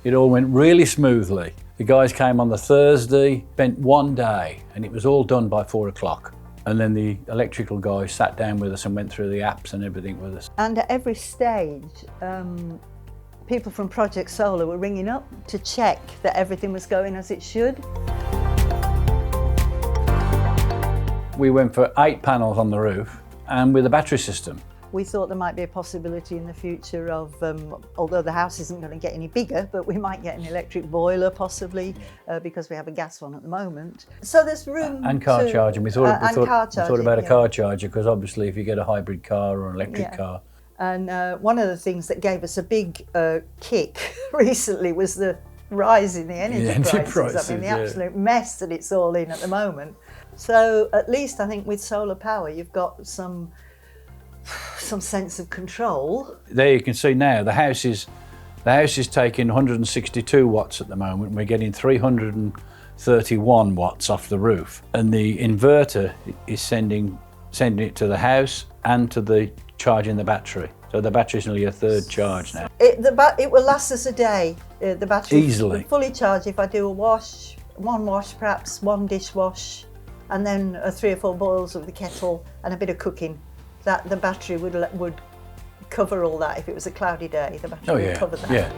It all went really smoothly. The guys came on the Thursday, spent one day, and it was all done by 4 o'clock. And then the electrical guy sat down with us and went through the apps and everything with us. And at every stage, people from Project Solar were ringing up to check that everything was going as it should. We went for 8 panels on the roof and with a battery system. We thought there might be a possibility in the future of, although the house isn't going to get any bigger, but we might get an electric boiler possibly because we have a gas one at the moment. So there's room and car charging. We thought about a yeah. car charger because obviously if you get a hybrid car or an electric car. And one of the things that gave us a big kick recently was the rise in the energy prices. I mean, the absolute mess that it's all in at the moment. So at least I think with solar power, you've got some sense of control. There you can see now the house is taking 162 watts at the moment. We're getting 331 watts off the roof, and the inverter is sending it to the house and to the charging the battery. So the battery's nearly a third charge now. It will last us a day. The battery easily fully charged if I do one wash perhaps, one dishwash, and then 3 or 4 boils of the kettle and a bit of cooking. That the battery would cover all that. If it was a cloudy day, the battery would cover that. Yeah.